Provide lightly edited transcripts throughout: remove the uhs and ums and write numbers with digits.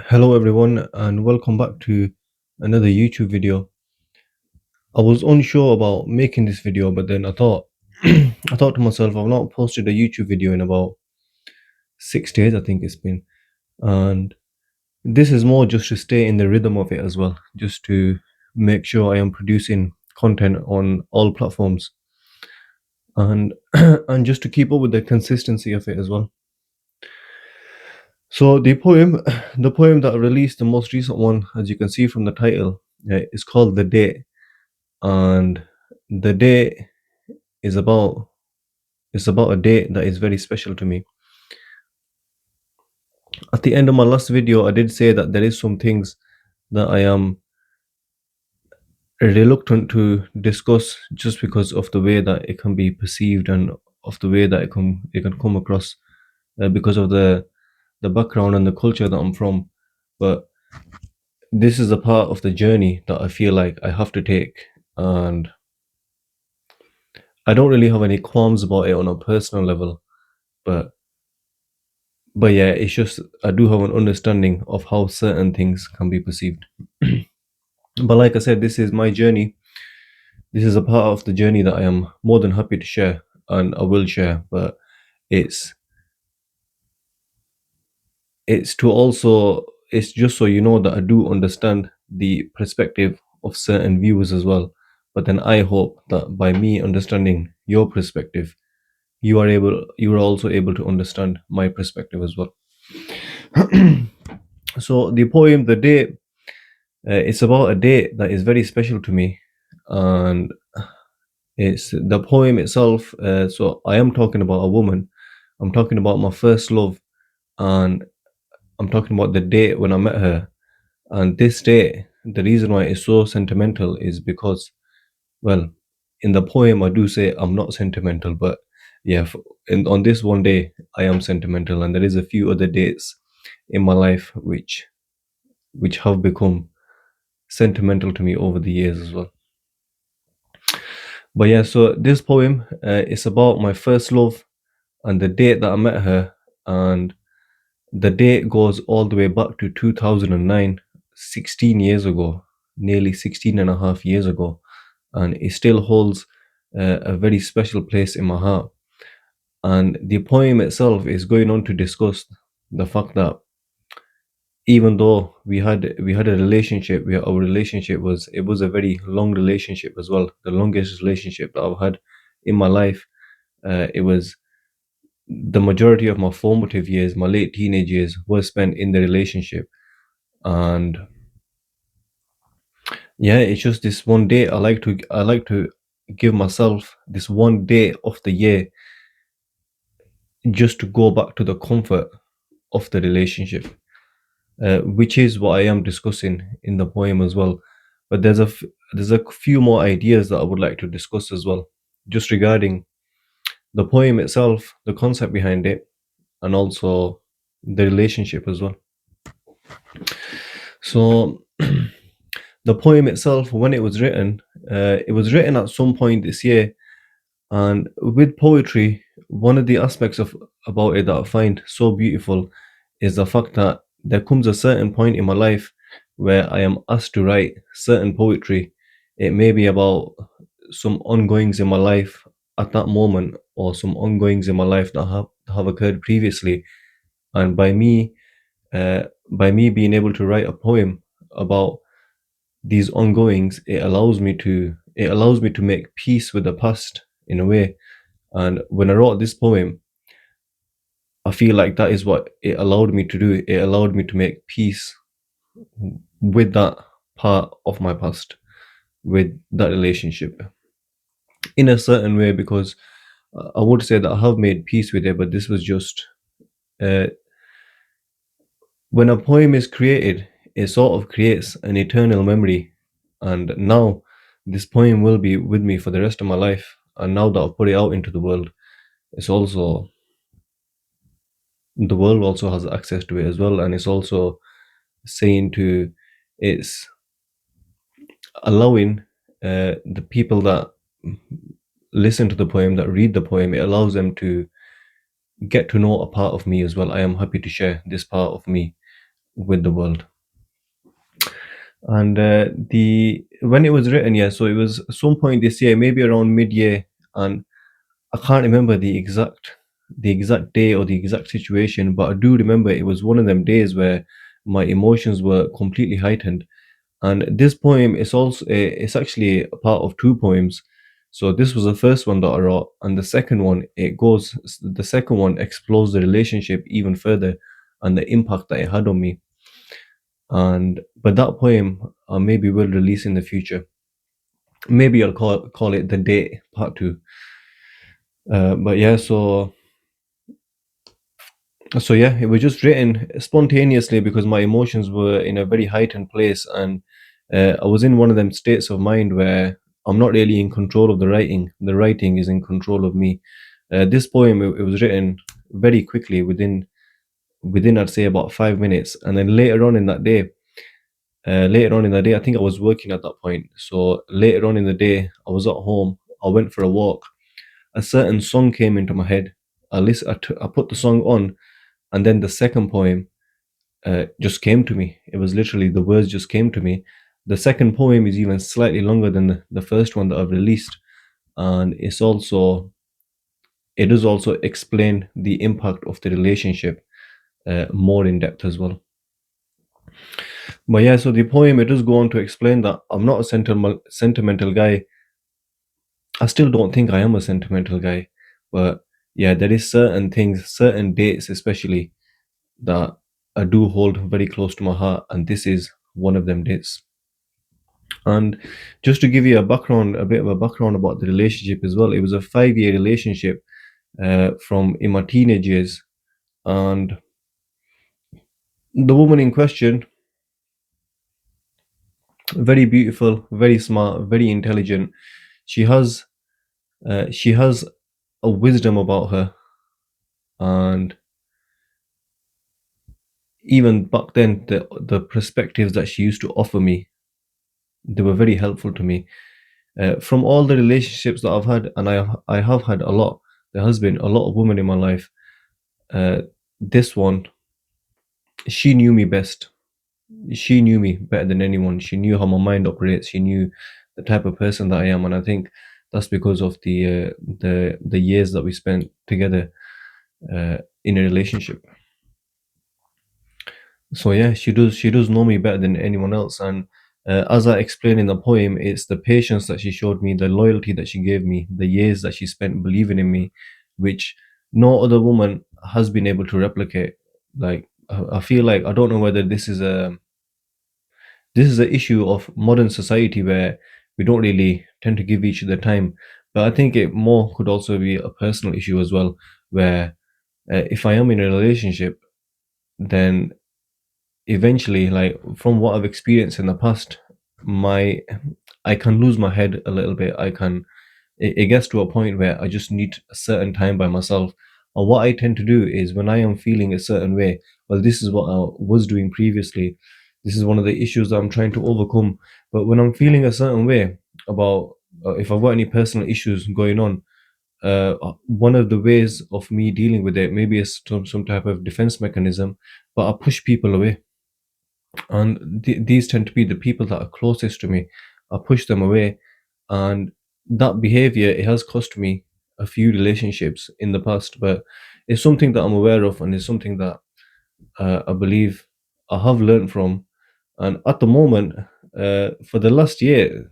Hello everyone and welcome back to another YouTube video. I was unsure about making this video, but then I thought I thought to myself, I've not posted a YouTube video in about 6 days, I think it's been. And this is more just to stay in the rhythm of it as well, just to make sure I am producing content on all platforms and and just to keep up with the consistency of it as well. So the poem that I released, the most recent one, as you can see from the title, is called The Day. And the day is about it's about a day that is very special to me. At the end of my last video, I did say that there is some things that I am reluctant to discuss just because of the way that it can be perceived and of the way that it can come across, because of the background and the culture that I'm from. But this is a part of the journey that I feel like I have to take, and I don't really have any qualms about it on a personal level. But yeah, it's just I do have an understanding of how certain things can be perceived. But like I said, this is my journey. This is a part of the journey that I am more than happy to share, and I will share. But it's it's just so you know that I do understand the perspective of certain viewers as well. But then I hope that by me understanding your perspective, you are also able to understand my perspective as well. So the poem The Day, it's about a day that is very special to me, and it's the poem itself. So I am talking about a woman. I'm talking about my first love, and I'm talking about the day when I met her. And this day, the reason why it's so sentimental is because, well, in the poem I do say I'm not sentimental, but yeah, on this one day I am sentimental, and there is a few other dates in my life which have become sentimental to me over the years as well. But yeah, so this poem is about my first love and the date that I met her, and the date goes all the way back to 2009, 16 years ago, nearly 16 and a half years ago, and it still holds a very special place in my heart. And the poem itself is going on to discuss the fact that even though we had a relationship, our relationship was a very long relationship as well, the longest relationship that I've had in my life. It was the majority of my formative years, my late teenage years, were spent in the relationship. And yeah, it's just this one day I like to give myself this one day of the year just to go back to the comfort of the relationship, which is what I am discussing in the poem as well. But there's a few more ideas that I would like to discuss as well, just regarding the poem itself, the concept behind it, and also the relationship as well. So the poem itself, when it was written at some point this year. And with poetry, one of the aspects of about it that I find so beautiful is the fact that there comes a certain point in my life where I am asked to write certain poetry. It may be about some ongoings in my life at that moment, or some ongoings in my life that have occurred previously. And by me being able to write a poem about these ongoings, it allows me to make peace with the past in a way. And when I wrote this poem, I feel like that is what it allowed me to do. It allowed me to make peace with that part of my past, with that relationship in a certain way, because I would say that I have made peace with it, but this was just uh, when a poem is created, it sort of creates an eternal memory. And now this poem will be with me for the rest of my life. And now that I've put it out into the world, it's also the world also has access to it as well, and it's also saying to it's allowing the people that listen to the poem, that read the poem, it allows them to get to know a part of me as well. I am happy to share this part of me with the world. And the when it was written, yeah, so it was some point this year, maybe around mid-year, and I can't remember the exact day or the exact situation, but I do remember it was one of them days where my emotions were completely heightened. And this poem is also it's actually a part of two poems. So this was the first one that I wrote, and the second one the second one explores the relationship even further and the impact that it had on me. And but that poem I maybe will release in the future. Maybe I'll call it the date part two. But yeah, so yeah, it was just written spontaneously because my emotions were in a very heightened place, and I was in one of them states of mind where I'm not really in control of the writing. The writing is in control of me. This poem, it was written very quickly within I'd say about 5 minutes, and then later on in the day, I think I was working at that point. So later on in the day, I was at home. I went for a walk. A certain song came into my head. I put the song on, and then the second poem just came to me. It was literally the words just came to me. The second poem is even slightly longer than the first one that I've released, and it does also explain the impact of the relationship more in depth as well. But yeah, so the poem, it does go on to explain that I'm not a sentimental guy. I still don't think I am a sentimental guy, but yeah, there is certain things, certain dates especially, that I do hold very close to my heart, and this is one of them dates. And just to give you a bit of a background about the relationship as well, it was a 5 year relationship from in my teenage years. And the woman in question, very beautiful, very smart, very intelligent. She has a wisdom about her, and even back then, the perspectives that she used to offer me, they were very helpful to me. From all the relationships that I've had, and I have had a lot. There has been a lot of women in my life. Uh, this one, she knew me best. She knew me better than anyone. She knew how my mind operates. She knew the type of person that I am, and I think that's because of the years that we spent together in a relationship. So yeah, she does know me better than anyone else, and as I explained in the poem, it's the patience that she showed me, the loyalty that she gave me, the years that she spent believing in me, which no other woman has been able to replicate. Like I feel like I don't know whether this is an issue of modern society where we don't really tend to give each other time, but I think it more could also be a personal issue as well, where if I am in a relationship, then eventually, like from what I've experienced in the past, my I can lose my head a little bit. It gets to a point where I just need a certain time by myself. And what I tend to do is when I am feeling a certain way, well, this is what I was doing previously. This is one of the issues that I'm trying to overcome. But when I'm feeling a certain way about if I've got any personal issues going on, one of the ways of me dealing with it maybe is some type of defense mechanism, but I push people away, and these tend to be the people that are closest to me. I push them away, and that behavior, it has cost me a few relationships in the past, but it's something that I'm aware of, and it's something that I believe I have learned from. And at the moment, for the last year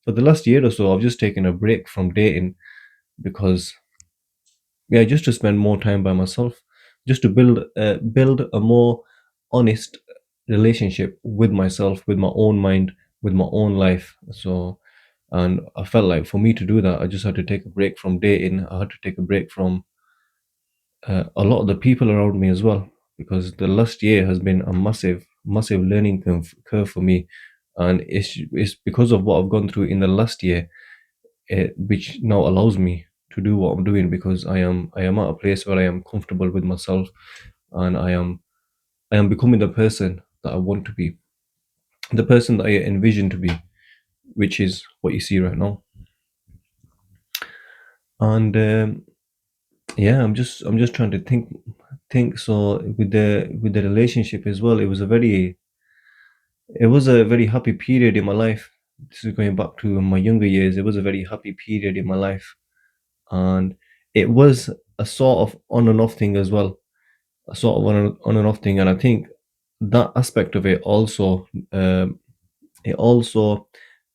or so, I've just taken a break from dating because yeah, just to spend more time by myself, just to build a more honest relationship with myself, with my own mind, with my own life. So, and I felt like for me to do that, I just had to take a break from dating. I had to take a break from a lot of the people around me as well, because the last year has been a massive learning curve for me, and it's because of what I've gone through in the last year, which now allows me to do what I'm doing, because I am at a place where I am comfortable with myself, and I am becoming the person that I want to be, the person that I envision to be, which is what you see right now. And yeah, I'm just trying to think so. With the relationship as well, it was a very happy period in my life. This is going back to my younger years. It was a very happy period in my life, and it was a sort of on and off thing as well, a sort of on and off thing. And I think that aspect of it also, it also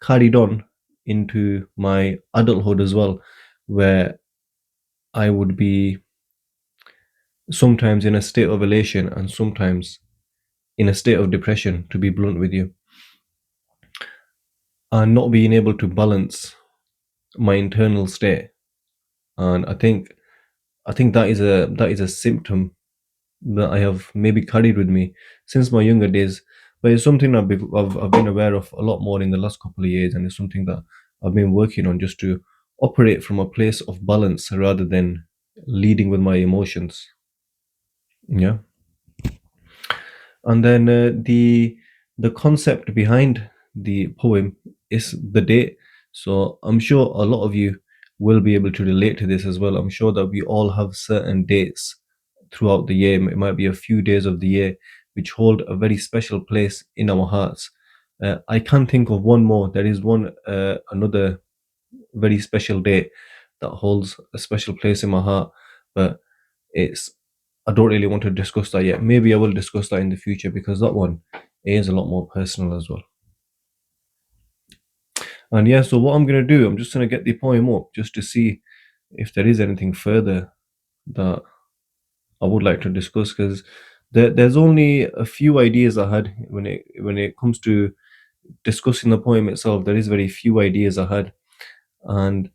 carried on into my adulthood as well, where I would be sometimes in a state of elation and sometimes in a state of depression, to be blunt with you, and not being able to balance my internal state. And I think that is a symptom that I have maybe carried with me since my younger days. But it's something I've been aware of a lot more in the last couple of years, and it's something that I've been working on just to operate from a place of balance rather than leading with my emotions. Yeah. And then the concept behind the poem is the date. So I'm sure a lot of you will be able to relate to this as well. I'm sure that we all have certain dates throughout the year. It might be a few days of the year which hold a very special place in our hearts. I can think of one more. There is one another very special day that holds a special place in my heart, but it's I don't really want to discuss that yet. Maybe I will discuss that in the future because that one is a lot more personal as well. And yeah, so what I'm gonna do, I'm just gonna get the poem up just to see if there is anything further that I would like to discuss because there's only a few ideas I had when it comes to discussing the poem itself. There is very few ideas I had, and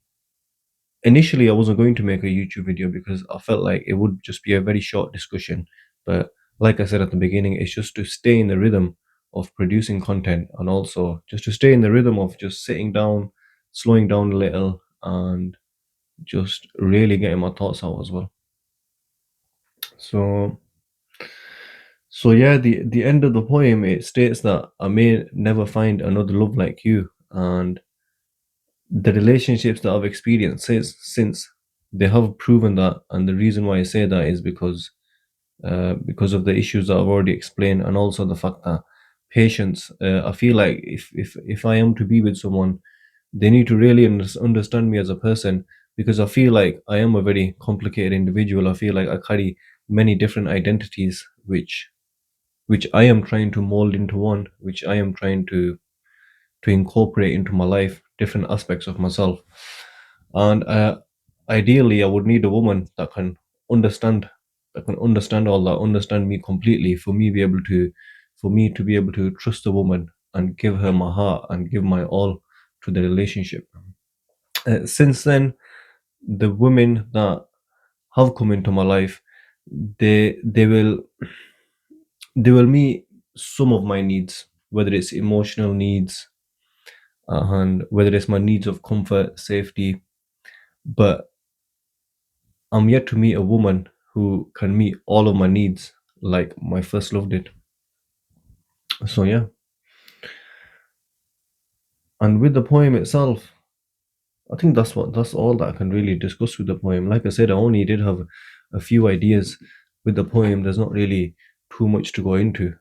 initially I wasn't going to make a YouTube video because I felt like it would just be a very short discussion. But like I said at the beginning, it's just to stay in the rhythm of producing content and also just to stay in the rhythm of just sitting down, slowing down a little, and just really getting my thoughts out as well. So yeah, the end of the poem, it states that I may never find another love like you, and the relationships that I've experienced since they have proven that. And the reason why I say that is because of the issues that I've already explained, and also the fact that patience. I feel like if I am to be with someone, they need to really understand me as a person, because I feel like I am a very complicated individual. I feel like I carry many different identities, which I am trying to mold into one, which I am trying to incorporate into my life, different aspects of myself. And ideally, I would need a woman understand that can understand all that, understand me completely, for me to be able to trust a woman and give her my heart and give my all to the relationship. Since then, the women that have come into my life, they will meet some of my needs, whether it's emotional needs, and whether it's my needs of comfort, safety. But I'm yet to meet a woman who can meet all of my needs like my first love did. So yeah, and with the poem itself, I think that's all that I can really discuss with the poem. Like I said, I only did have a few ideas with the poem. There's not really too much to go into.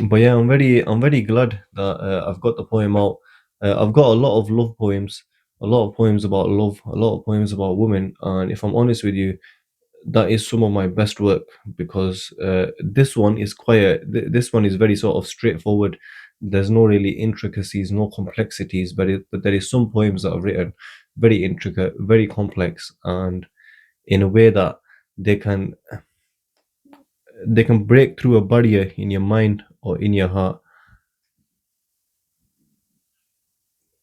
But yeah, I'm very glad that I've got the poem out. I've got a lot of love poems, a lot of poems about love, a lot of poems about women, and if I'm honest with you, that is some of my best work, because this one is quiet. This one is very sort of straightforward. There's no really intricacies, no complexities, but there is some poems that I've written very intricate, very complex, and in a way that they can they can break through a barrier in your mind or in your heart.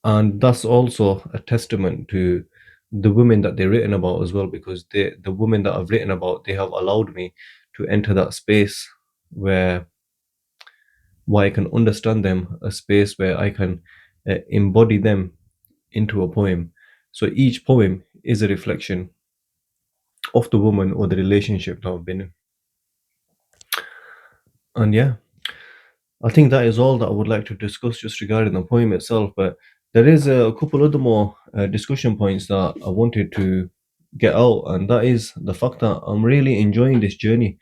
And that's also a testament to the women that they're written about as well, because the women that I've written about, they have allowed me to enter that space where I can understand them, a space where I can embody them into a poem. So each poem is a reflection of the woman or the relationship that I've been in. And yeah, I think that is all that I would like to discuss just regarding the poem itself. But there is a couple other more discussion points that I wanted to get out, and that is the fact that I'm really enjoying this journey.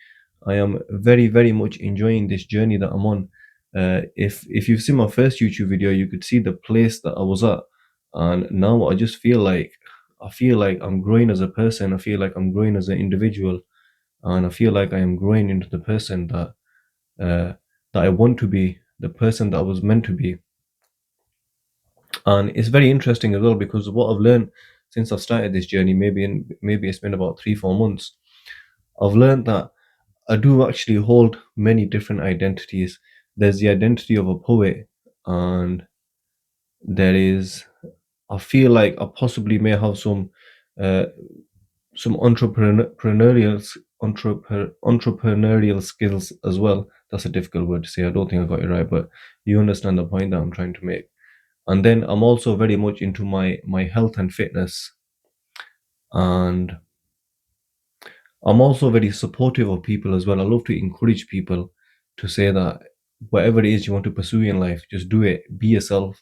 I am very, very much enjoying this journey that I'm on. If you've seen my first YouTube video, you could see the place that I was at, and now I just feel like I'm growing as a person. I feel like I'm growing as an individual, and I feel like I am growing into the person uh, that I want to be, the person that I was meant to be. And it's very interesting as well because what I've learned since I've started this journey, maybe it's been about 3 4 months. I've learned that I do actually hold many different identities. There's the identity of a poet, and there is, I feel like I possibly may have uh, some entrepreneurial skills as well. That's a difficult word to say. I don't think I got it right, but you understand the point that I'm trying to make. And then I'm also very much into my health and fitness, and I'm also very supportive of people as well. I love to encourage people to say that whatever it is you want to pursue in life, just do it. Be yourself,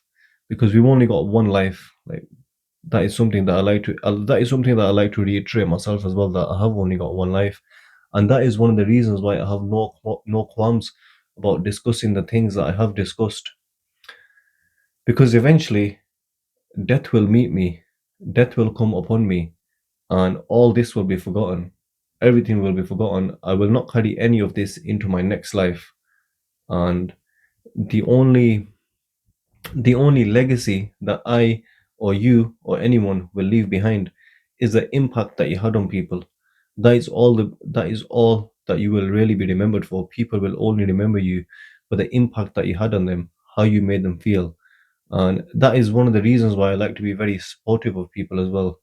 because we've only got one life. Like, that is something that I like to. That is something that I like to reiterate myself as well. That I have only got one life, and that is one of the reasons why I have no qualms about discussing the things that I have discussed. Because eventually, death will meet me, death will come upon me, and all this will be forgotten. Everything will be forgotten. I will not carry any of this into my next life. And the only the only legacy that I or you or anyone will leave behind is the impact that you had on people. That is all that you will really be remembered for. People will only remember you for the impact that you had on them, how you made them feel. And that is one of the reasons why I like to be very supportive of people as well.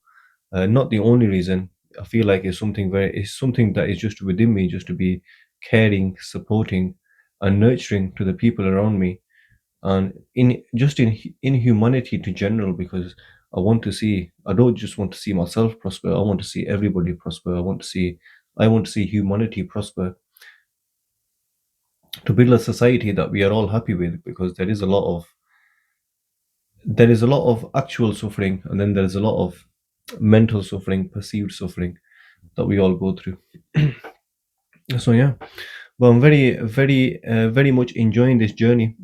Not the only reason. I feel like it's something that is just within me, just to be caring, supporting, and nurturing to the people around me, and in humanity to general. Because I don't just want to see myself prosper. I want to see everybody prosper. I want to see humanity prosper, to build a society that we are all happy with. Because there is a lot of actual suffering, and then there is a lot of mental suffering, perceived suffering, that we all go through. So yeah, but I'm very much enjoying this journey.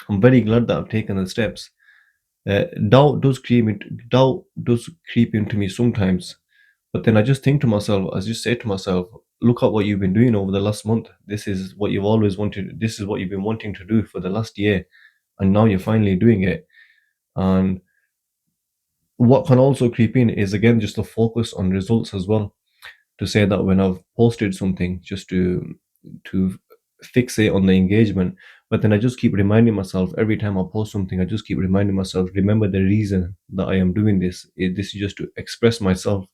I'm very glad that I've taken the steps. Doubt does creep into me sometimes, but then I just say to myself, look at what you've been doing over the last month. This is what you've always wanted. This is what you've been wanting to do for the last year, and now you're finally doing it. And what can also creep in is, again, just a focus on results as well. To say that when I've posted something, just to fixate on the engagement, but then I just keep reminding myself every time I post something. I just keep reminding myself, remember the reason that I am doing this. This is just to express myself,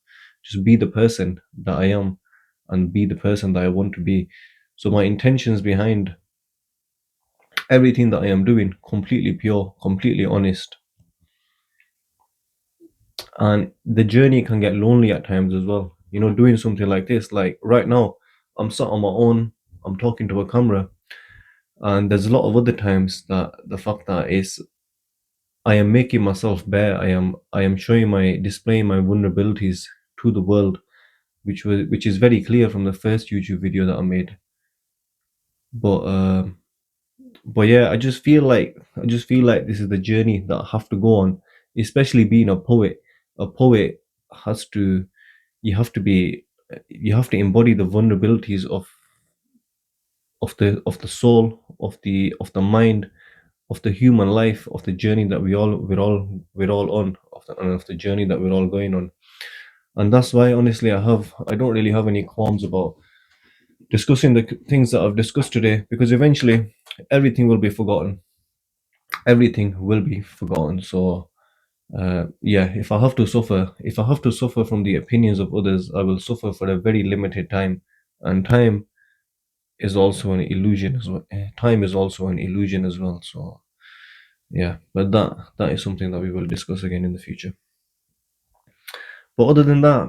just be the person that I am, and be the person that I want to be. So my intentions behind everything that I am doing, completely pure, completely honest. And the journey can get lonely at times as well. Doing something like this, like right now, I'm sat on my own, I'm talking to a camera, and there's a lot of other times that the fact that is, I am making myself bare. I am showing my displaying my vulnerabilities to the world, which is very clear from the first YouTube video that I made. But uh, but yeah, I just feel like this is the journey that I have to go on, especially being a poet. A poet has to you have to be you have to embody the vulnerabilities of the soul, of the mind, of the human life, of the journey that we're all on, of the journey that we're all going on. And that's why, honestly, I don't really have any qualms about discussing the things that I've discussed today, because eventually everything will be forgotten. Everything will be forgotten. So yeah, if I have to suffer from the opinions of others, I will suffer for a very limited time. And time is also an illusion as well. Time is also an illusion as well. So yeah, but that is something that we will discuss again in the future. But other than that,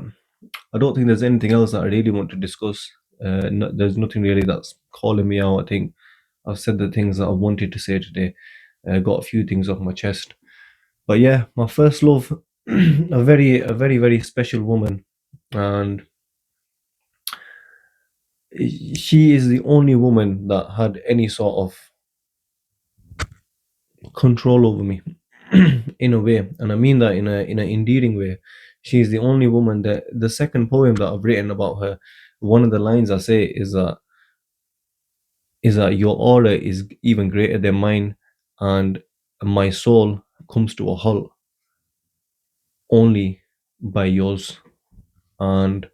I don't think there's anything else that I really want to discuss. No, there's nothing really that's calling me out. I think I've said the things that I wanted to say today. Got a few things off my chest. But yeah, my first love. a very special woman, and she is the only woman that had any sort of control over me in a way, and I mean that in an endearing way. She's the only woman that the second poem that I've written about her, one of the lines I say is that your aura is even greater than mine, and my soul comes to a halt only by yours. And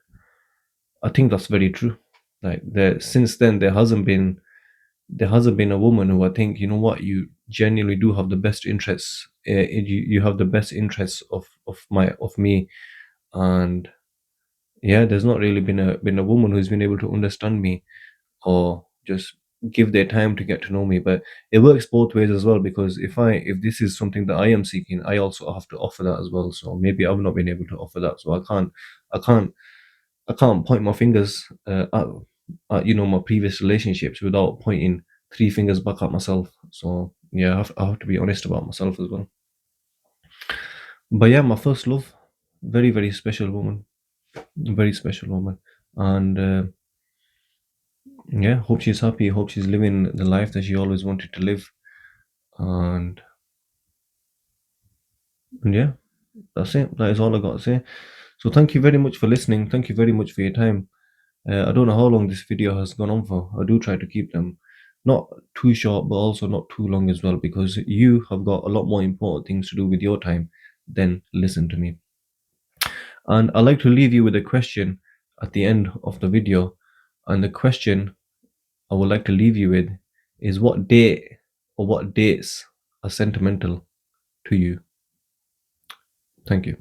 I think that's very true. Like there, since then, there hasn't been a woman who I think, you know what, you genuinely do have the best interests. You have the best interests of me, and yeah, there's not really been a woman who's been able to understand me or just give their time to get to know me. But it works both ways as well, because if this is something that I am seeking, I also have to offer that as well. So maybe I've not been able to offer that, so I can't I can't point my fingers at my previous relationships without pointing three fingers back at myself. So yeah, I have to be honest about myself as well. But yeah, my first love, very very special woman, very special woman, and yeah, hope she's happy. Hope she's living the life that she always wanted to live, and, and yeah, that's it. That is all I got to say. So thank you very much for listening. Thank you very much for your time. I don't know how long this video has gone on for. I do try to keep them not too short, but also not too long as well, because you have got a lot more important things to do with your time than listen to me. And I like to leave you with a question at the end of the video. And the question I would like to leave you with is, what date or what dates are sentimental to you? Thank you.